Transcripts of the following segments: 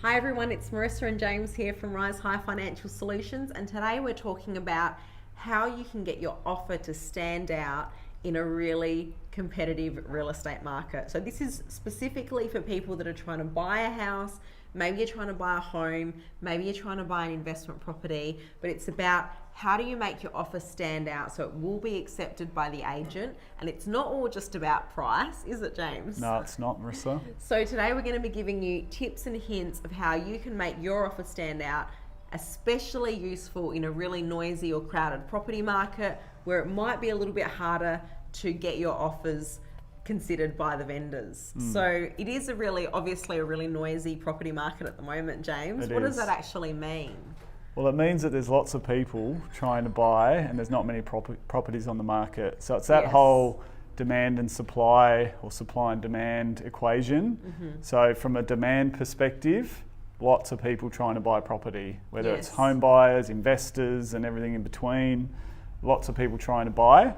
Hi everyone, it's Marissa and James here from Rise High Financial Solutions, and today we're talking about how you can get your offer to stand out in a really competitive real estate market. So this is specifically for people that are trying to buy a house, maybe you're trying to buy a home, maybe you're trying to buy an investment property, but it's about how do you make your offer stand out so it will be accepted by the agent. And it's not all just about price, is it, James? No, it's not, Marissa. So today we're going to be giving you tips and hints of how you can make your offer stand out, especially useful in a really noisy or crowded property market where it might be a little bit harder to get your offers considered by the vendors. So it is obviously a really noisy property market at the moment, James. What does that actually mean? Well, it means that there's lots of people trying to buy and there's not many properties on the market. So it's that whole demand and supply, or supply and demand equation. So from a demand perspective, lots of people trying to buy property, whether it's home buyers, investors and everything in between, lots of people trying to buy.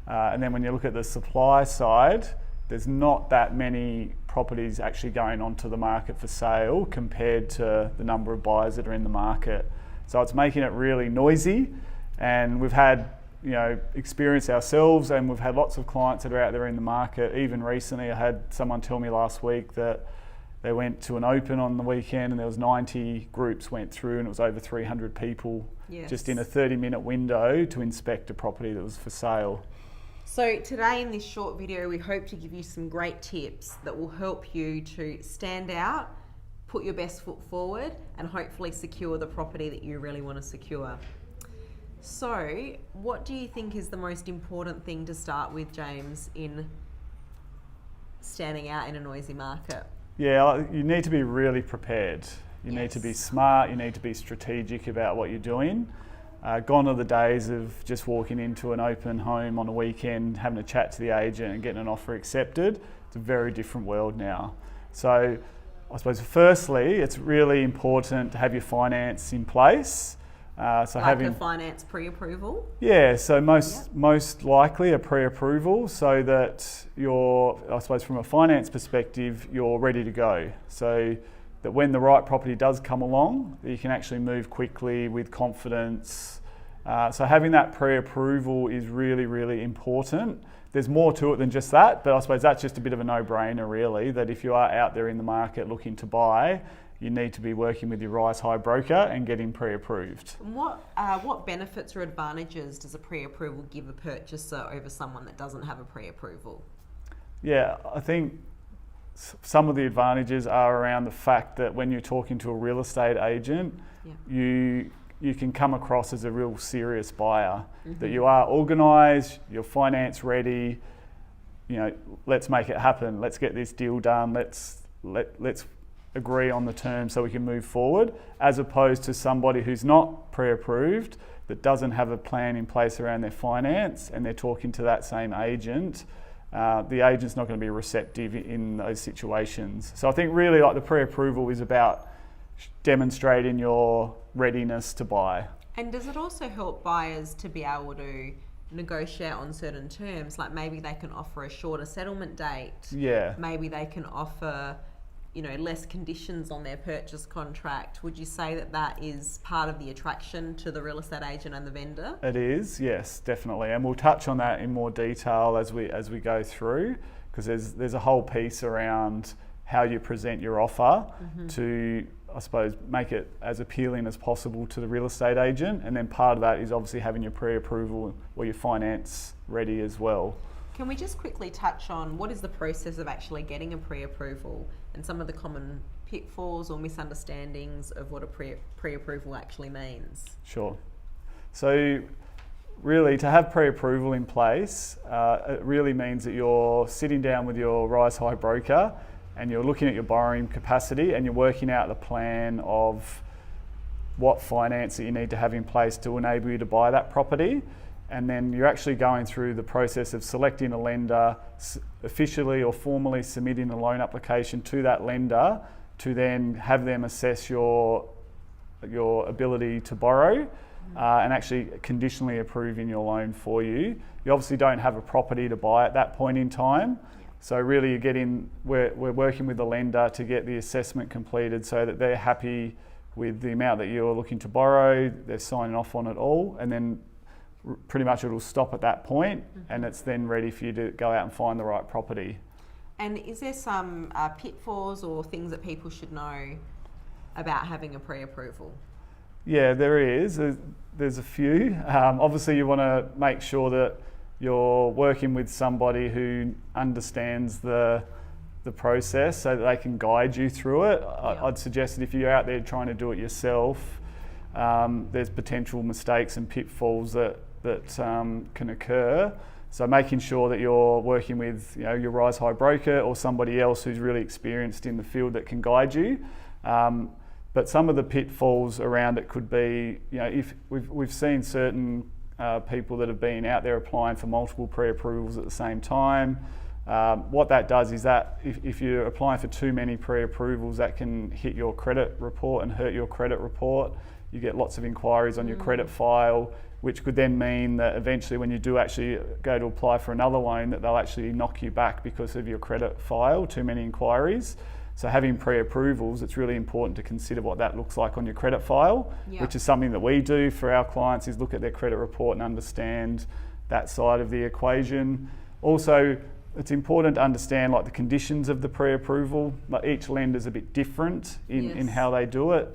And then when you look at the supply side, there's not that many properties actually going onto the market for sale compared to the number of buyers that are in the market. So it's making it really noisy, and we've had experience ourselves, and we've had lots of clients that are out there in the market. Even recently I had someone tell me last week that they went to an open on the weekend and there was 90 groups went through and it was over 300 people just in a 30-minute window to inspect a property that was for sale. So today in this short video, we hope to give you some great tips that will help you to stand out, put your best foot forward, and hopefully secure the property that you really want to secure. So what do you think is the most important thing to start with, James, in standing out in a noisy market? Yeah, you need to be really prepared. You need to be smart, you need to be strategic about what you're doing. Gone are the days of just walking into an open home on a weekend, having a chat to the agent and getting an offer accepted. It's a very different world now. So I suppose firstly, it's really important to have your finance in place. Having a finance pre-approval? Yeah, so most likely a pre-approval, so that from a finance perspective, you're ready to go. So that when the right property does come along, you can actually move quickly with confidence. So having that pre-approval is really, really important. There's more to it than just that, but I suppose that's just a bit of a no-brainer really, that if you are out there in the market looking to buy, you need to be working with your Rise High broker and getting pre-approved. And what benefits or advantages does a pre-approval give a purchaser over someone that doesn't have a pre-approval? Yeah, I think some of the advantages are around the fact that when you're talking to a real estate agent, you can come across as a real serious buyer, that you are organised, you're finance ready, let's make it happen, let's get this deal done, let's agree on the terms so we can move forward, as opposed to somebody who's not pre-approved, that doesn't have a plan in place around their finance, and they're talking to that same agent. The agent's not going to be receptive in those situations. So I think really the pre-approval is about demonstrating your readiness to buy. And does it also help buyers to be able to negotiate on certain terms? Like maybe they can offer a shorter settlement date. Yeah. Maybe they can offer, less conditions on their purchase contract. Would you say that is part of the attraction to the real estate agent and the vendor? It is, yes, definitely. And we'll touch on that in more detail as we go through, because there's a whole piece around how you present your offer to, I suppose, make it as appealing as possible to the real estate agent. And then part of that is obviously having your pre-approval or your finance ready as well. Can we just quickly touch on what is the process of actually getting a pre-approval and some of the common pitfalls or misunderstandings of what a pre-approval actually means? Sure. So really, to have pre-approval in place, it really means that you're sitting down with your Rise High broker and you're looking at your borrowing capacity and you're working out the plan of what finance that you need to have in place to enable you to buy that property. And then you're actually going through the process of selecting a lender, officially or formally submitting a loan application to that lender to then have them assess your ability to borrow and actually conditionally approving your loan for you. You obviously don't have a property to buy at that point in time, So really we're working with the lender to get the assessment completed so that they're happy with the amount that you're looking to borrow, they're signing off on it all, and then pretty much it'll stop at that point, and it's then ready for you to go out and find the right property. And is there some pitfalls or things that people should know about having a pre-approval? Yeah, there is. There's a few. Obviously, you want to make sure that you're working with somebody who understands the process so that they can guide you through it. Yeah. I'd suggest that if you're out there trying to do it yourself, there's potential mistakes and pitfalls that can occur. So making sure that you're working with your Rise High broker or somebody else who's really experienced in the field that can guide you. But some of the pitfalls around it could be, if we've seen certain people that have been out there applying for multiple pre-approvals at the same time. What that does is that if you're applying for too many pre-approvals, that can hit your credit report and hurt your credit report. You get lots of inquiries on your credit file, which could then mean that eventually when you do actually go to apply for another loan, that they'll actually knock you back because of your credit file, too many inquiries. So having pre-approvals, it's really important to consider what that looks like on your credit file, which is something that we do for our clients, is look at their credit report and understand that side of the equation. Also, it's important to understand the conditions of the pre-approval. Each lender's a bit different in how they do it.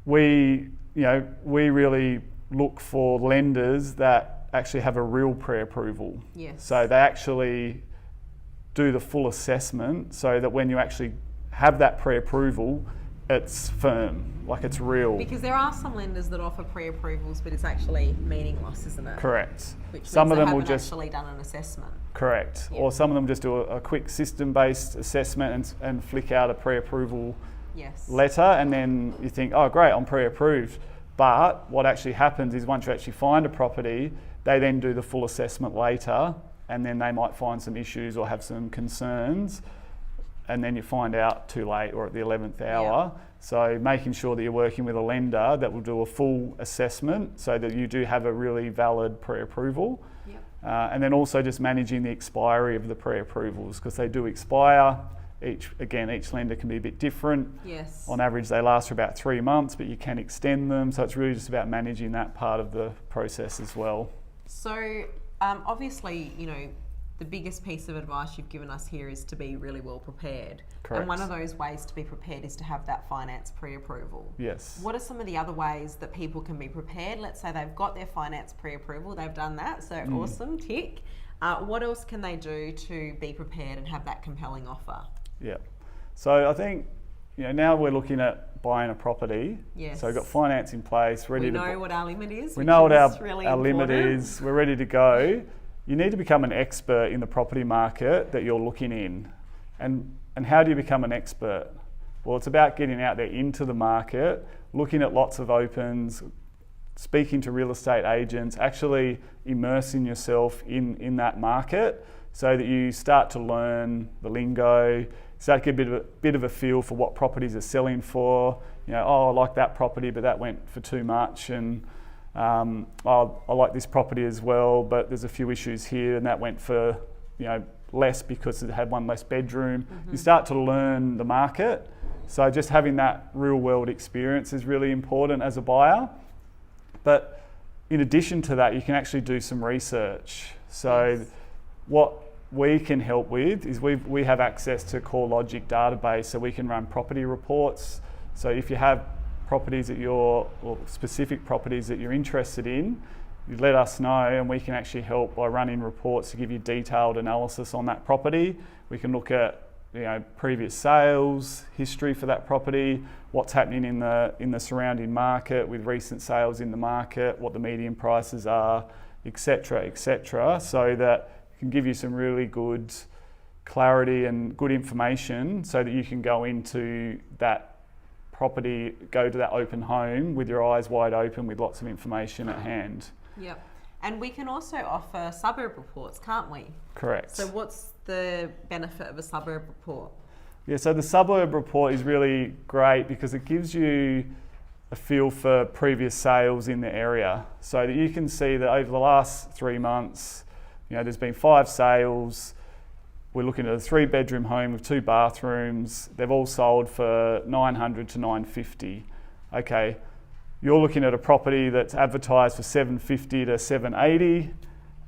We really look for lenders that actually have a real pre-approval. Yes. So they actually do the full assessment so that when you actually have that pre-approval, it's firm, it's real. Because there are some lenders that offer pre-approvals, but it's actually meaningless, isn't it? Correct. Which some means of them they will haven't just actually done an assessment. Correct. Yep. Or some of them just do a quick system-based assessment and flick out a pre-approval letter, and then you think, oh great, I'm pre-approved. But what actually happens is once you actually find a property, they then do the full assessment later, and then they might find some issues or have some concerns, and then you find out too late or at the 11th hour. Yeah. So making sure that you're working with a lender that will do a full assessment so that you do have a really valid pre-approval. Yep. And then also just managing the expiry of the pre-approvals, because they do expire. Each lender can be a bit different. Yes. On average, they last for about 3 months, but you can extend them. So it's really just about managing that part of the process as well. So obviously, the biggest piece of advice you've given us here is to be really well prepared. Correct. And one of those ways to be prepared is to have that finance pre-approval. Yes. What are some of the other ways that people can be prepared? Let's say they've got their finance pre-approval, they've done that, so awesome, tick. What else can they do to be prepared and have that compelling offer? Yeah. So I think, now we're looking at buying a property. Yes. So we've got finance in place, ready we to... know what our limit is. We know what our really limit is. We're ready to go. You need to become an expert in the property market that you're looking in. And how do you become an expert? Well, it's about getting out there into the market, looking at lots of opens, speaking to real estate agents, actually immersing yourself in that market so that you start to learn the lingo, start to get a bit of a feel for what properties are selling for. I like that property, but that went for too much, and I like this property as well, but there's a few issues here, and that went for less because it had one less bedroom. You start to learn the market. So just having that real world experience is really important as a buyer. But in addition to that, you can actually do some research. So what we can help with is we have access to CoreLogic database, so we can run property reports. So if you have properties or specific properties that you're interested in, you let us know, and we can actually help by running reports to give you detailed analysis on that property. We can look at previous sales history for that property, what's happening in the surrounding market with recent sales in the market, what the median prices are, etc., so that it can give you some really good clarity and good information so that you can go into that property, go to that open home with your eyes wide open with lots of information at hand. Yep. And we can also offer suburb reports, can't we? Correct. So what's the benefit of a suburb report? Yeah, so the suburb report is really great because it gives you a feel for previous sales in the area, so that you can see that over the last 3 months, there's been 5 sales. we're looking at a 3-bedroom home with 2 bathrooms. They've all sold for 900 to 950. Okay, you're looking at a property that's advertised for 750 to 780.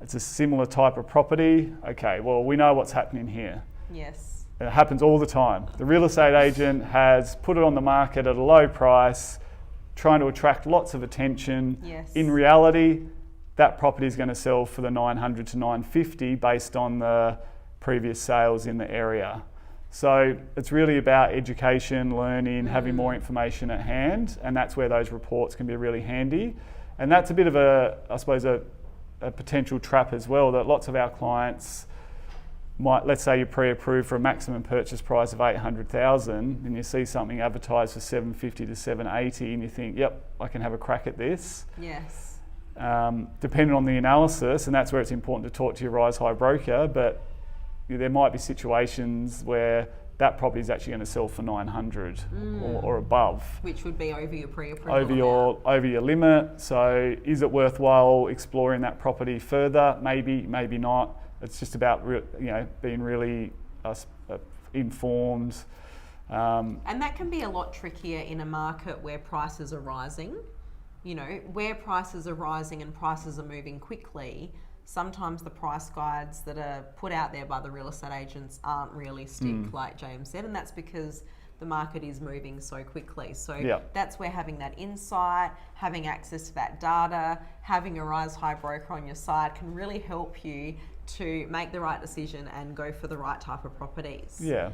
It's a similar type of property. Okay, well, we know what's happening here. Yes. It happens all the time. The real estate agent has put it on the market at a low price, trying to attract lots of attention. Yes. In reality, that property is going to sell for the 900 to 950 based on the previous sales in the area. So it's really about education, learning, having more information at hand, and that's where those reports can be really handy. And that's a bit of a, I suppose, a potential trap as well, that lots of our clients might, let's say you're pre-approved for a maximum purchase price of 800,000 and you see something advertised for 750 to 780 and you think, yep, I can have a crack at this. Yes. Depending on the analysis, and that's where it's important to talk to your Rise High broker, but there might be situations where that property is actually going to sell for 900 or above. Which would be over your pre-approval over your limit. So is it worthwhile exploring that property further? Maybe, maybe not. It's just about being really informed. And that can be a lot trickier in a market where prices are rising. You know, where prices are rising and prices are moving quickly, sometimes the price guides that are put out there by the real estate agents aren't realistic, like James said, and that's because the market is moving so quickly. So that's where having that insight, having access to that data, having a Rise High broker on your side can really help you to make the right decision and go for the right type of properties. Yeah.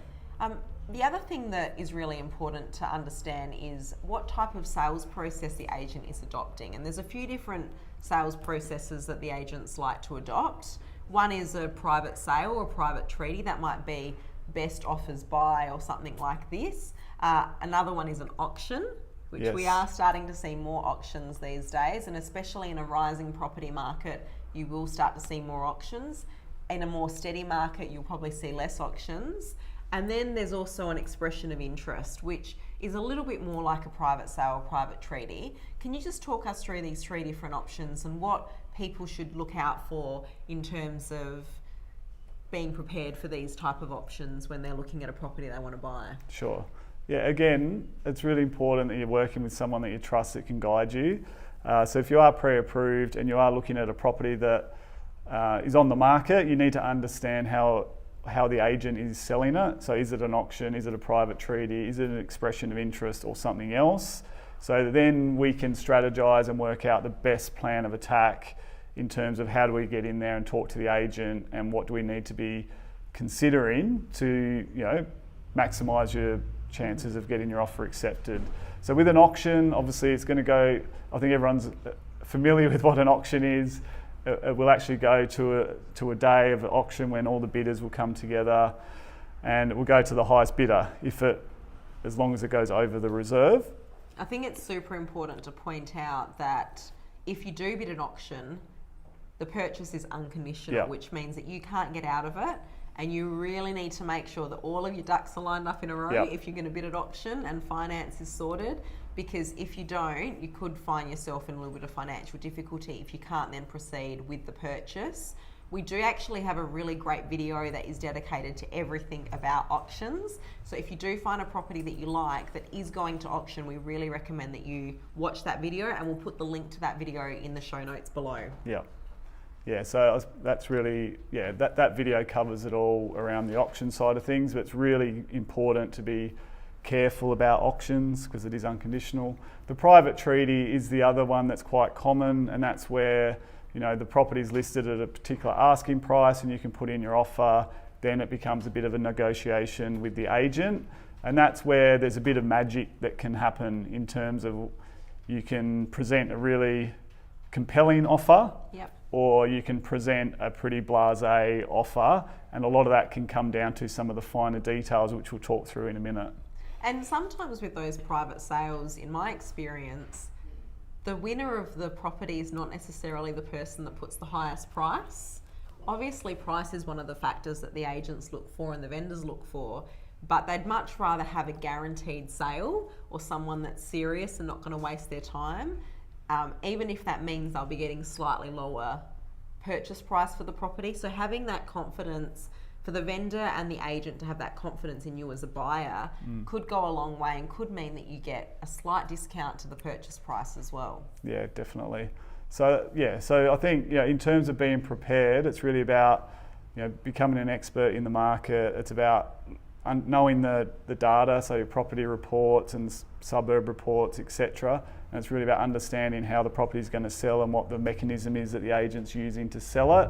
The other thing that is really important to understand is what type of sales process the agent is adopting. And there's a few different sales processes that the agents like to adopt. One is a private sale or private treaty. That might be best offers buy or something like this. Another one is an auction, which we are starting to see more auctions these days. And especially in a rising property market, you will start to see more auctions. In a more steady market, you'll probably see less auctions. And then there's also an expression of interest, which is a little bit more like a private sale or private treaty. Can you just talk us through these 3 different options and what people should look out for in terms of being prepared for these type of options when they're looking at a property they want to buy? Sure. Yeah, again, it's really important that you're working with someone that you trust that can guide you. So if you are pre-approved and you are looking at a property that is on the market, you need to understand how the agent is selling it. So is it an auction? Is it a private treaty? Is it an expression of interest or something else? So then we can strategize and work out the best plan of attack in terms of how do we get in there and talk to the agent and what do we need to be considering to, maximize your chances of getting your offer accepted. So with an auction, obviously it's going to go, I think everyone's familiar with what an auction is. It will actually go to a day of an auction when all the bidders will come together and it will go to the highest bidder as long as it goes over the reserve. I think it's super important to point out that if you do bid an auction, the purchase is unconditional, which means that you can't get out of it, and you really need to make sure that all of your ducks are lined up in a row if you're going to bid at auction and finance is sorted. Because if you don't, you could find yourself in a little bit of financial difficulty if you can't then proceed with the purchase. We do actually have a really great video that is dedicated to everything about auctions. So if you do find a property that you like that is going to auction, we really recommend that you watch that video, and we'll put the link to that video in the show notes below. Yeah, so that's really, that video covers it all around the auction side of things, but it's really important to be careful about auctions because it is unconditional. The private treaty is the other one that's quite common, and that's where the property is listed at a particular asking price and you can put in your offer. Then it becomes a bit of a negotiation with the agent, and that's where there's a bit of magic that can happen in terms of you can present a really compelling offer, or you can present a pretty blasé offer, and a lot of that can come down to some of the finer details which we'll talk through in a minute. And sometimes with those private sales, in my experience, the winner of the property is not necessarily the person that puts the highest price. Obviously, price is one of the factors that the agents look for and the vendors look for, but they'd much rather have a guaranteed sale or someone that's serious and not going to waste their time, even if that means they'll be getting slightly lower purchase price for the property. So having that confidence for the vendor and the agent to have that confidence in you as a buyer could go a long way and could mean that you get a slight discount to the purchase price as well. Yeah, definitely. So I think in terms of being prepared, it's really about becoming an expert in the market. It's about knowing the data, so your property reports and suburb reports, etc. And it's really about understanding how the property is going to sell and what the mechanism is that the agent's using to sell it.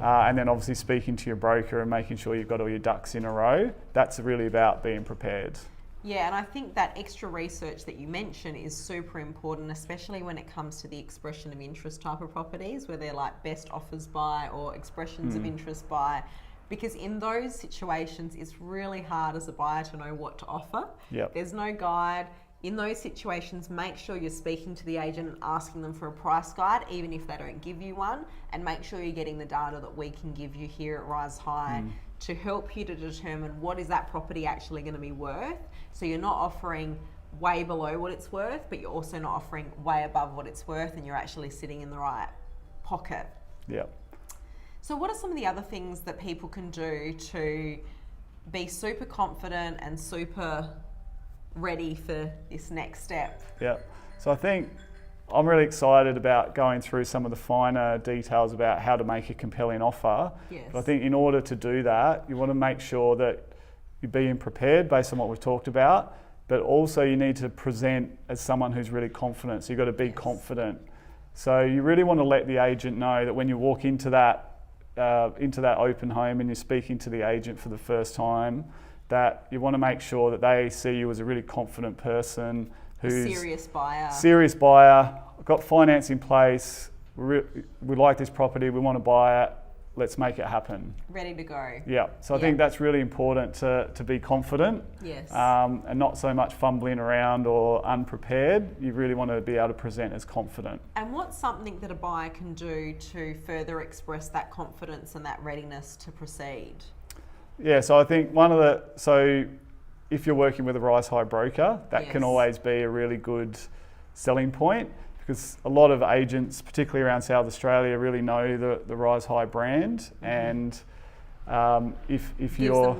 And then obviously speaking to your broker and making sure you've got all your ducks in a row. That's really about being prepared. Yeah, and I think that extra research that you mentioned is super important, especially when it comes to the expression of interest type of properties, where they're like best offers by or expressions of interest by. Because in those situations, it's really hard as a buyer to know what to offer. Yep. There's no guide. In those situations, make sure you're speaking to the agent and asking them for a price guide, even if they don't give you one, and make sure you're getting the data that we can give you here at Rise High to help you to determine what is that property actually going to be worth. So you're not offering way below what it's worth, but you're also not offering way above what it's worth, and you're actually sitting in the right pocket. Yeah. So what are some of the other things that people can do to be super confident and super ready for this next step? Yeah. So I think I'm really excited about going through some of the finer details about how to make a compelling offer. Yes. But I think in order to do that, you want to make sure that you're being prepared based on what we've talked about, but also you need to present as someone who's really confident. So you've got to be confident. So you really want to let the agent know that when you walk into that open home and you're speaking to the agent for the first time, that you want to make sure that they see you as a really confident person who's a serious buyer, got finance in place, we like this property, we want to buy it, let's make it happen. Ready to go. Yeah, so I think that's really important to be confident. Yes. And not so much fumbling around or unprepared. You really want to be able to present as confident. And what's something that a buyer can do to further express that confidence and that readiness to proceed? Yeah, so I think if you're working with a Rise High broker, that can always be a really good selling point, because a lot of agents, particularly around South Australia, really know the Rise High brand, and if you're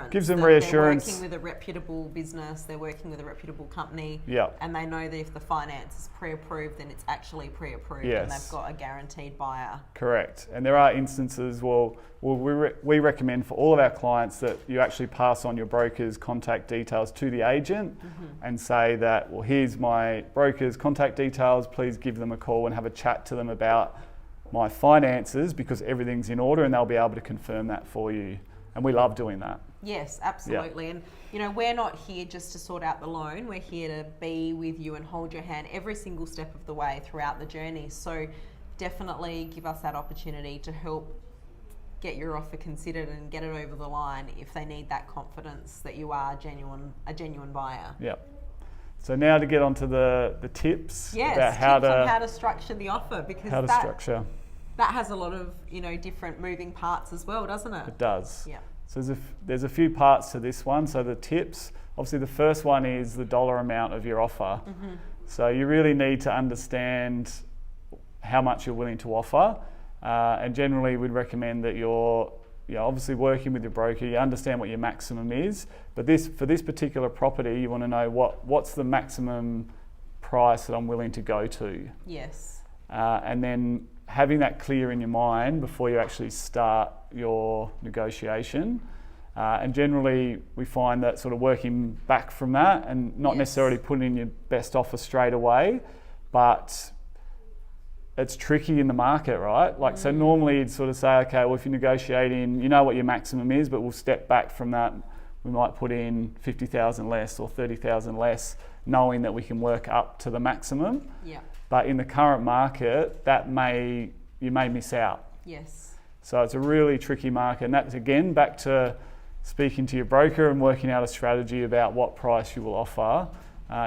gives them reassurance. They're working with a reputable business, they're working with a reputable company, and they know that if the finance is pre-approved, then it's actually pre-approved, and they've got a guaranteed buyer. Correct. And there are instances, we recommend for all of our clients that you actually pass on your broker's contact details to the agent and say that, here's my broker's contact details, please give them a call and have a chat to them about my finances, because everything's in order, and they'll be able to confirm that for you. And we love doing that. Yes, absolutely. And we're not here just to sort out the loan. We're here to be with you and hold your hand every single step of the way throughout the journey. So definitely give us that opportunity to help get your offer considered and get it over the line if they need that confidence that you are a genuine buyer. Yeah. So now to get onto the tips about how to structure the offer, because that has a lot of different moving parts as well, doesn't it? It does. Yeah. So there's a few parts to this one. So the tips, obviously the first one is the dollar amount of your offer. So you really need to understand how much you're willing to offer, and generally we'd recommend that you're obviously working with your broker, you understand what your maximum is, but for this particular property, you want to know what's the maximum price that I'm willing to go to. Yes. And then having that clear in your mind before you actually start your negotiation. And generally we find that sort of working back from that and not necessarily putting in your best offer straight away, but it's tricky in the market, right? So normally you'd sort of say, okay, well, if you're negotiating, you know what your maximum is, but we'll step back from that. We might put in 50,000 less or 30,000 less, knowing that we can work up to the maximum. Yeah. But in the current market, you may miss out. Yes. So it's a really tricky market, and that's again back to speaking to your broker and working out a strategy about what price you will offer.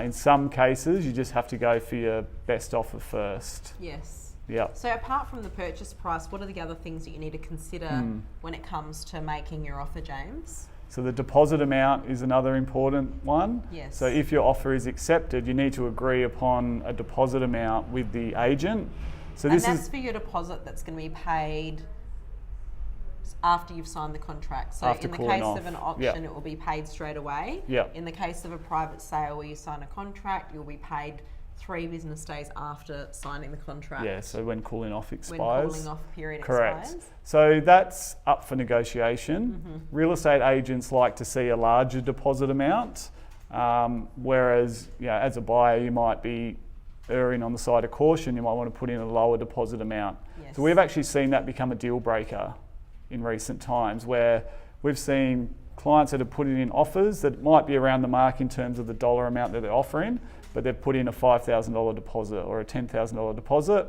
In some cases, you just have to go for your best offer first. Yes. Yeah. So apart from the purchase price, what are the other things that you need to consider when it comes to making your offer, James? So the deposit amount is another important one. Yes. So if your offer is accepted, you need to agree upon a deposit amount with the agent. So that's for your deposit that's going to be paid after you've signed the contract. So After in the cooling case off. of an auction, it will be paid straight away. Yep. In the case of a private sale where you sign a contract, you'll be paid 3 business days after signing the contract. Yeah, so when cooling off expires. When cooling off period expires. So that's up for negotiation. Real estate agents like to see a larger deposit amount, whereas as a buyer you might be erring on the side of caution. You might want to put in a lower deposit amount. Yes. So we've actually seen that become a deal breaker in recent times, where we've seen clients that have put in offers that might be around the mark in terms of the dollar amount that they're offering, but they've put in a $5,000 deposit or a $10,000 deposit,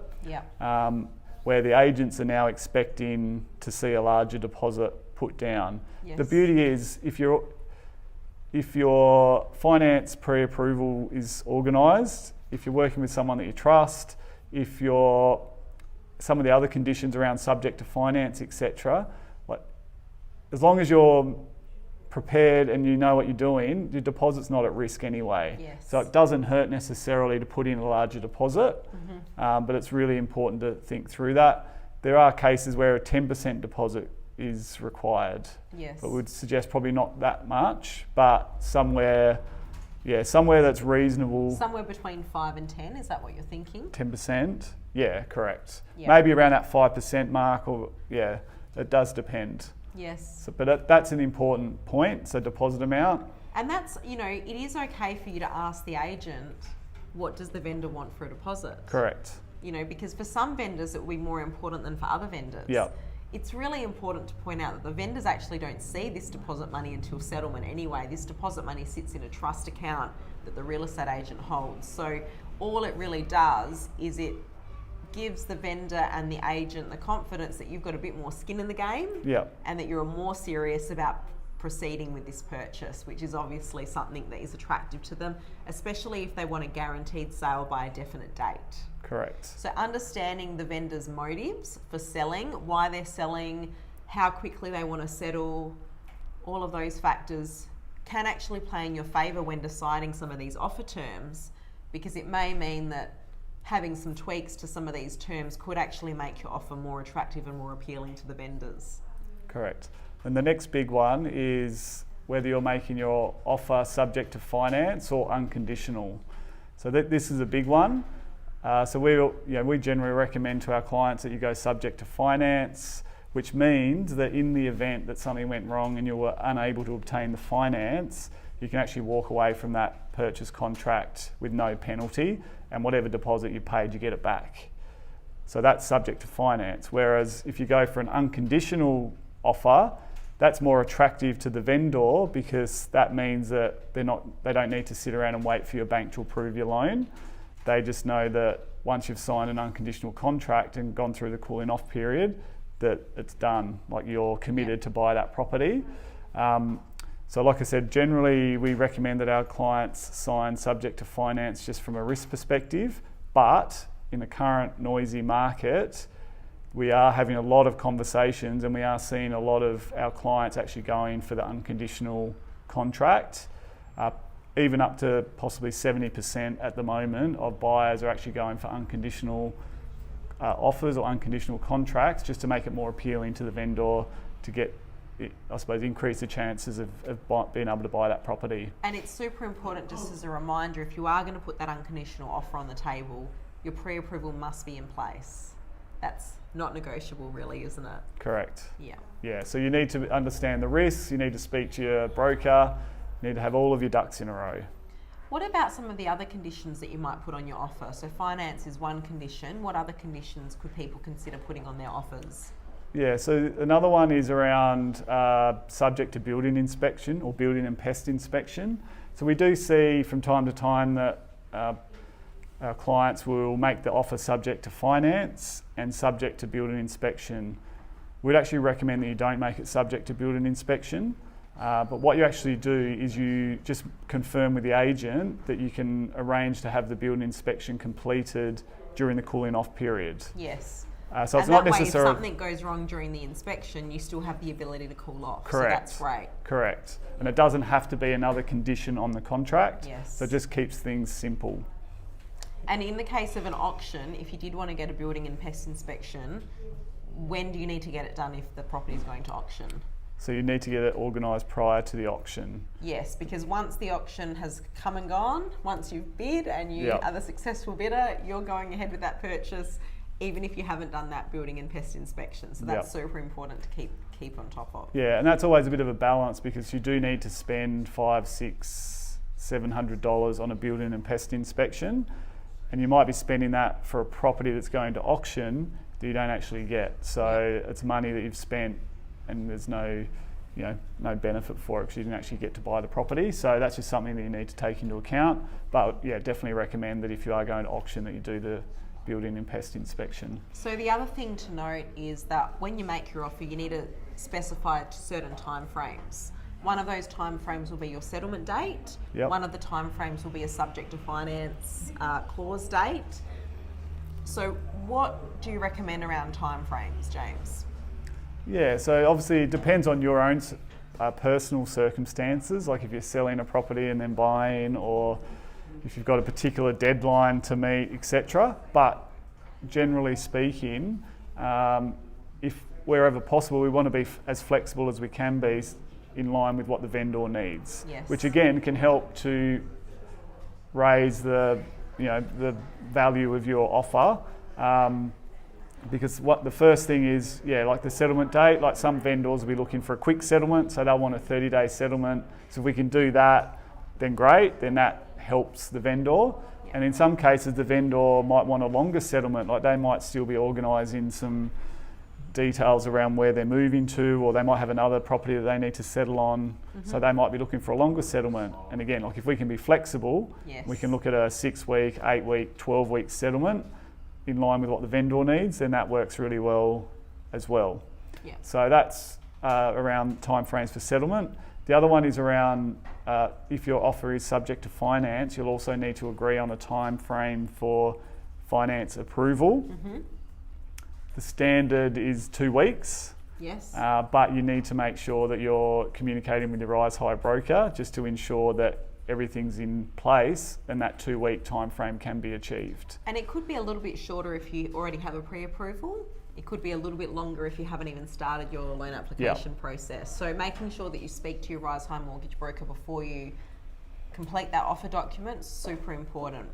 where the agents are now expecting to see a larger deposit put down. Yes. The beauty is if your finance pre-approval is organised, if you're working with someone that you trust, if some of the other conditions around subject to finance, etc., as long as you're prepared and you know what you're doing, your deposit's not at risk anyway. Yes. So it doesn't hurt necessarily to put in a larger deposit, but it's really important to think through that. There are cases where a 10% deposit is required. Yes. But we'd suggest probably not that much, but somewhere that's reasonable. Somewhere between 5 and 10, is that what you're thinking? 10%? Yeah, correct. Yeah. Maybe around that 5% mark, or it does depend. Yes. So, but that's an important point, so deposit amount. And that's, it is okay for you to ask the agent, what does the vendor want for a deposit? Correct. Because for some vendors it will be more important than for other vendors. Yeah. It's really important to point out that the vendors actually don't see this deposit money until settlement anyway. This deposit money sits in a trust account that the real estate agent holds. So all it really does is it gives the vendor and the agent the confidence that you've got a bit more skin in the game, and that you're more serious about proceeding with this purchase, which is obviously something that is attractive to them, especially if they want a guaranteed sale by a definite date. Correct. So understanding the vendor's motives for selling, why they're selling, how quickly they want to settle, all of those factors can actually play in your favour when deciding some of these offer terms, because it may mean that having some tweaks to some of these terms could actually make your offer more attractive and more appealing to the vendors. Correct. And the next big one is whether you're making your offer subject to finance or unconditional. So this is a big one. So we generally recommend to our clients that you go subject to finance, which means that in the event that something went wrong and you were unable to obtain the finance, you can actually walk away from that purchase contract with no penalty, and whatever deposit you paid, you get it back. So that's subject to finance. Whereas if you go for an unconditional offer, that's more attractive to the vendor, because that means that they don't need to sit around and wait for your bank to approve your loan. They just know that once you've signed an unconditional contract and gone through the cooling off period, that it's done, like you're committed to buy that property. So like I said, generally we recommend that our clients sign subject to finance just from a risk perspective, but in the current noisy market, we are having a lot of conversations and we are seeing a lot of our clients actually going for the unconditional contract. Even up to possibly 70% at the moment of buyers are actually going for unconditional offers or unconditional contracts, just to make it more appealing to the vendor to get, I suppose, increase the chances of being able to buy that property. And it's super important, just as a reminder, if you are going to put that unconditional offer on the table, your pre-approval must be in place. That's not negotiable really, isn't it? Correct. Yeah. Yeah, so you need to understand the risks, you need to speak to your broker, you need to have all of your ducks in a row. What about some of the other conditions that you might put on your offer? So finance is one condition. What other conditions could people consider putting on their offers? Yeah, so another one is around subject to building inspection or building and pest inspection. So we do see from time to time that our clients will make the offer subject to finance and subject to building inspection. We'd actually recommend that you don't make it subject to building inspection. But what you actually do is you just confirm with the agent that you can arrange to have the building inspection completed during the cooling off period. Yes. So it's and not that way, necessarily. if something goes wrong during the inspection, you still have the ability to cool off. Correct. So that's great. Correct. And it doesn't have to be another condition on the contract. Yes. So it just keeps things simple. And in the case of an auction, if you did want to get a building and pest inspection, when do you need to get it done if the property is going to auction? So you need to get it organised prior to the auction. Yes, because once the auction has come and gone, once you've bid and you are the successful bidder, you're going ahead with that purchase, even if you haven't done that building and pest inspection. So that's super important to keep on top of. Yeah, and that's always a bit of a balance, because you do need to spend $500, $600, $700 on a building and pest inspection, and you might be spending that for a property that's going to auction that you don't actually get. So it's money that you've spent, and there's no benefit for it because you didn't actually get to buy the property. So that's just something that you need to take into account. But yeah, definitely recommend that if you are going to auction, that you do the building and pest inspection. So the other thing to note is that when you make your offer, you need to specify certain time frames. One of those time frames will be your settlement date. One of the time frames will be a subject to finance clause date. So what do you recommend around time frames, James? Yeah, so obviously it depends on your own personal circumstances, like if you're selling a property and then buying, or if you've got a particular deadline to meet, etc. But generally speaking, if wherever possible, we want to be as flexible as we can be in line with what the vendor needs, which again can help to raise the value of your offer. Because what the first thing is, like the settlement date, like some vendors will be looking for a quick settlement, so they'll want a 30-day settlement. So if we can do that, then great, then that helps the vendor. And in some cases, the vendor might want a longer settlement, like they might still be organising some details around where they're moving to, or they might have another property that they need to settle on, so they might be looking for a longer settlement. And again, like if we can be flexible, we can look at a 6-week, 8-week, 12-week settlement in line with what the vendor needs, then that works really well as well. So that's around timeframes for settlement. The other one is around if your offer is subject to finance, you'll also need to agree on a time frame for finance approval. The standard is 2 weeks. But you need to make sure that you're communicating with your Rise High broker just to ensure that everything's in place and that 2-week time frame can be achieved. And it could be a little bit shorter if you already have a pre-approval. It could be a little bit longer if you haven't even started your loan application process. So making sure that you speak to your Rise High mortgage broker before you complete that offer document is super important.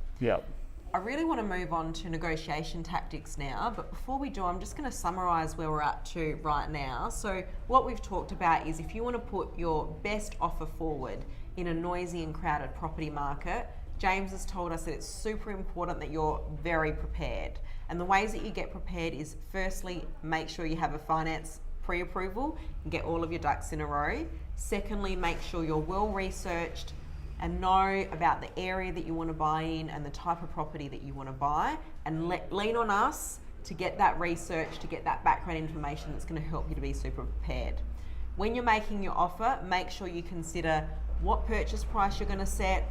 I really want to move on to negotiation tactics now, but before we do, I'm just going to summarise where we're at to right now. So what we've talked about is if you want to put your best offer forward in a noisy and crowded property market, James has told us that it's super important that you're very prepared. And the ways that you get prepared is, firstly, make sure you have a finance pre-approval and get all of your ducks in a row. Secondly, make sure you're well researched and know about the area that you want to buy in and the type of property that you want to buy, and lean on us to get that research, to get that background information that's going to help you to be super prepared. When you're making your offer, make sure you consider what purchase price you're going to set,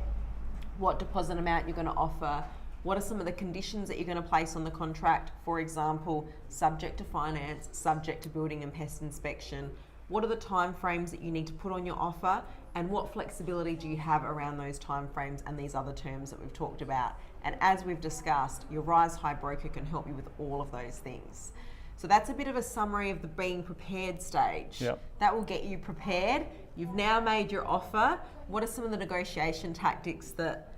what deposit amount you're going to offer, what are some of the conditions that you're going to place on the contract, for example, subject to finance, subject to building and pest inspection, what are the time frames that you need to put on your offer, and what flexibility do you have around those time frames and these other terms that we've talked about. And as we've discussed, your Rise High broker can help you with all of those things. So that's a bit of a summary of the being prepared stage. That will get you prepared. You've now made your offer. What are some of the negotiation tactics that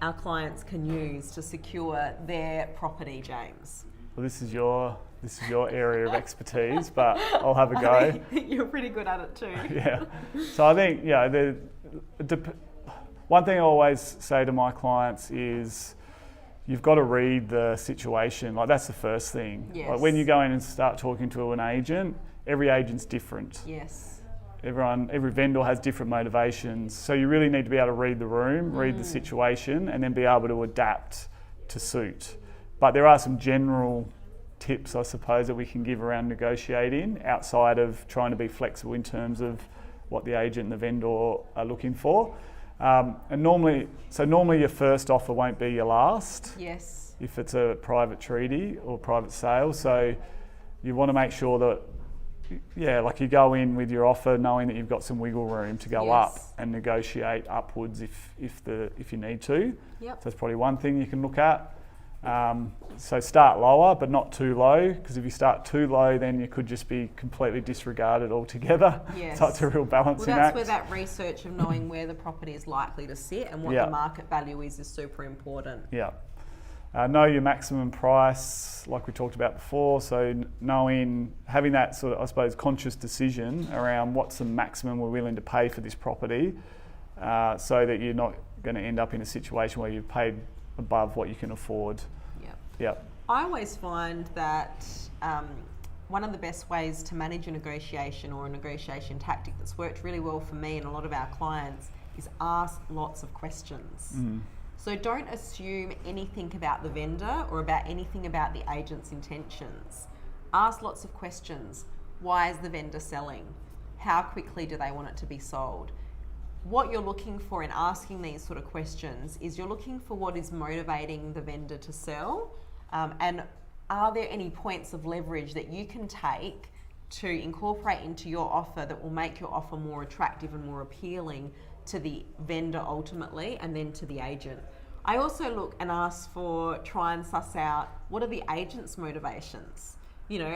our clients can use to secure their property, James? Well, this is your area of expertise, but I'll have a go. I think you're pretty good at it too. So I think, one thing I always say to my clients is you've got to read the situation. Like, that's the first thing. Like, when you go in and start talking to an agent, every agent's different. Every vendor has different motivations. So you really need to be able to read the room, read the situation, and then be able to adapt to suit. But there are some general tips, I suppose, that we can give around negotiating outside of trying to be flexible in terms of what the agent and the vendor are looking for. And normally your first offer won't be your last. If it's a private treaty or private sale. So you want to make sure that, like you go in with your offer knowing that you've got some wiggle room to go up and negotiate upwards if you need to. So that's probably one thing you can look at. So start lower, but not too low, because if you start too low, then you could just be completely disregarded altogether. Yes. So it's a real balancing Well, that's act. where that research of knowing where the property is likely to sit and what Yeah. the market value is super important. Yeah. Know your maximum price, like we talked about before. So having that sort of, I suppose, conscious decision around what's the maximum we're willing to pay for this property, so that you're not going to end up in a situation where you've paid above what you can afford. Yep. I always find that one of the best ways to manage a negotiation or a negotiation tactic that's worked really well for me and a lot of our clients is ask lots of questions. So don't assume anything about the vendor or about anything about the agent's intentions. Ask lots of questions. Why is the vendor selling? How quickly do they want it to be sold? What you're looking for in asking these sort of questions is you're looking for what is motivating the vendor to sell, and are there any points of leverage that you can take to incorporate into your offer that will make your offer more attractive and more appealing to the vendor ultimately, and then to the agent. I also look and try and suss out what are the agent's motivations.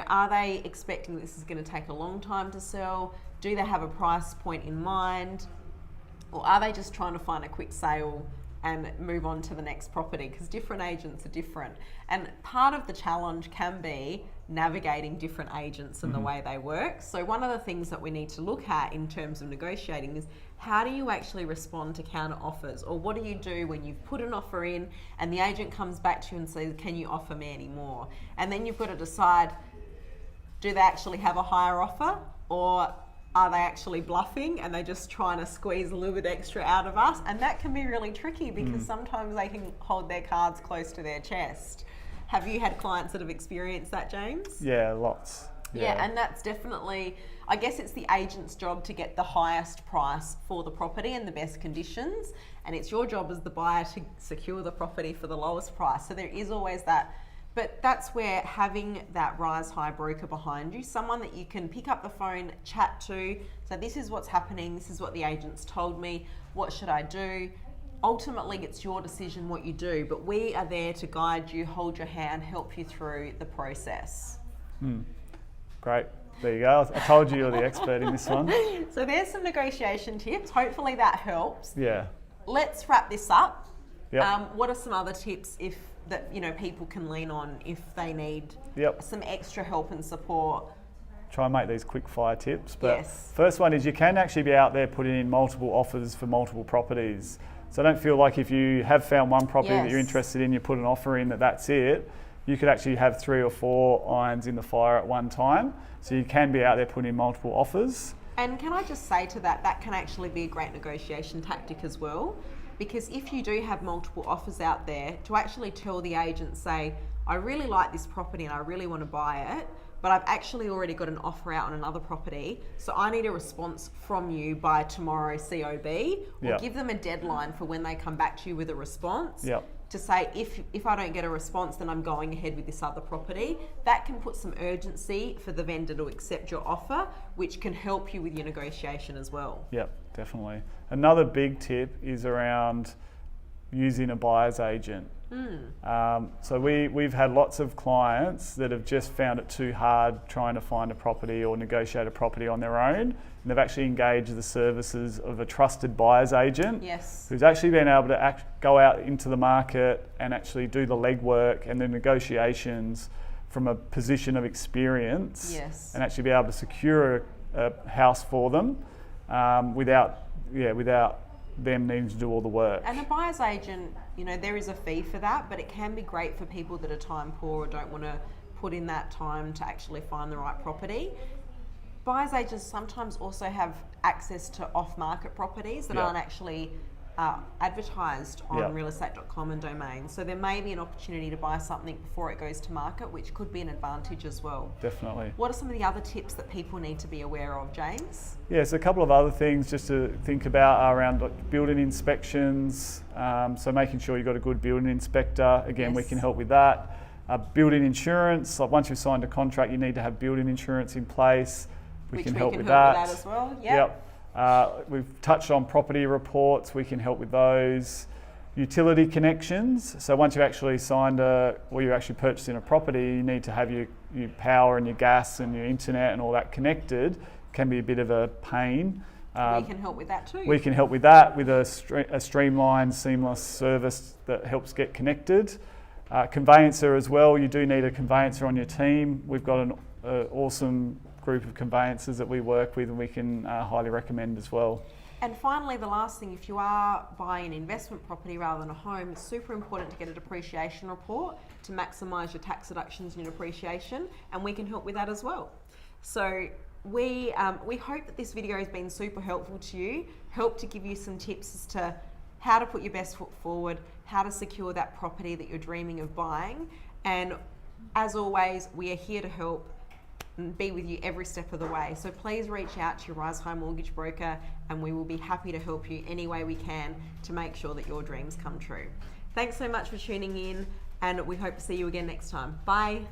Are they expecting this is going to take a long time to sell? Do they have a price point in mind? Or are they just trying to find a quick sale and move on to the next property? Because different agents are different. And part of the challenge can be navigating different agents and the way they work. So one of the things that we need to look at in terms of negotiating is how do you actually respond to counter offers? Or what do you do when you've put an offer in and the agent comes back to you and says, can you offer me any more? And then you've got to decide, do they actually have a higher offer, or are they actually bluffing and they're just trying to squeeze a little bit extra out of us? And that can be really tricky because sometimes they can hold their cards close to their chest. Have you had clients that have experienced that, James? Yeah, lots. Yeah, and that's definitely, I guess it's the agent's job to get the highest price for the property and the best conditions. And it's your job as the buyer to secure the property for the lowest price. So there is always that. But that's where having that Rise High broker behind you, someone that you can pick up the phone, chat to, so this is what's happening, this is what the agent's told me, what should I do? Ultimately, it's your decision what you do, but we are there to guide you, hold your hand, help you through the process. Great. There you go. I told you you're the expert in this one. So there's some negotiation tips. Hopefully that helps. Yeah. Let's wrap this up. Yep. What are some other tips that people can lean on if they need some extra help and support? Try and make these quick fire tips. But yes. First one is you can actually be out there putting in multiple offers for multiple properties. So don't feel like if you have found one property that you're interested in, you put an offer in that's it. You could actually have 3 or 4 irons in the fire at one time. So you can be out there putting in multiple offers. And can I just say to that can actually be a great negotiation tactic as well. Because if you do have multiple offers out there, to actually tell the agent, say, I really like this property and I really want to buy it, but I've actually already got an offer out on another property, so I need a response from you by tomorrow COB, or give them a deadline for when they come back to you with a response. To say, if I don't get a response, then I'm going ahead with this other property. That can put some urgency for the vendor to accept your offer, which can help you with your negotiation as well. Yep, definitely. Another big tip is around using a buyer's agent. So we've had lots of clients that have just found it too hard trying to find a property or negotiate a property on their own, and they've actually engaged the services of a trusted buyer's agent who's actually been able to go out into the market and actually do the legwork and the negotiations from a position of experience, and actually be able to secure a house for them without them needing to do all the work. And a buyer's agent, there is a fee for that, but it can be great for people that are time poor or don't want to put in that time to actually find the right property. Buyer's agents sometimes also have access to off-market properties that aren't actually advertised on realestate.com and Domain. So there may be an opportunity to buy something before it goes to market, which could be an advantage as well. Definitely. What are some of the other tips that people need to be aware of, James? Yes, a couple of other things just to think about are around building inspections. So making sure you've got a good building inspector. Again, we can help with that. Building insurance. Like once you've signed a contract, you need to have building insurance in place. We can help with that as well. Yep. We've touched on property reports. We can help with those. Utility connections. So once you've actually signed or you're actually purchasing a property, you need to have your power and your gas and your internet and all that connected. Can be a bit of a pain. We can help with that too. We can help with that with a streamlined, seamless service that helps get connected. Conveyancer as well. You do need a conveyancer on your team. We've got an awesome group of conveyancers that we work with, and we can highly recommend as well. And finally, the last thing, if you are buying an investment property rather than a home, it's super important to get a depreciation report to maximise your tax deductions and your depreciation, and we can help with that as well. So we hope that this video has been super helpful to you, helped to give you some tips as to how to put your best foot forward, how to secure that property that you're dreaming of buying. And as always, we are here to help and be with you every step of the way. So please reach out to your Rise High mortgage broker, and we will be happy to help you any way we can to make sure that your dreams come true. Thanks so much for tuning in, and we hope to see you again next time. Bye.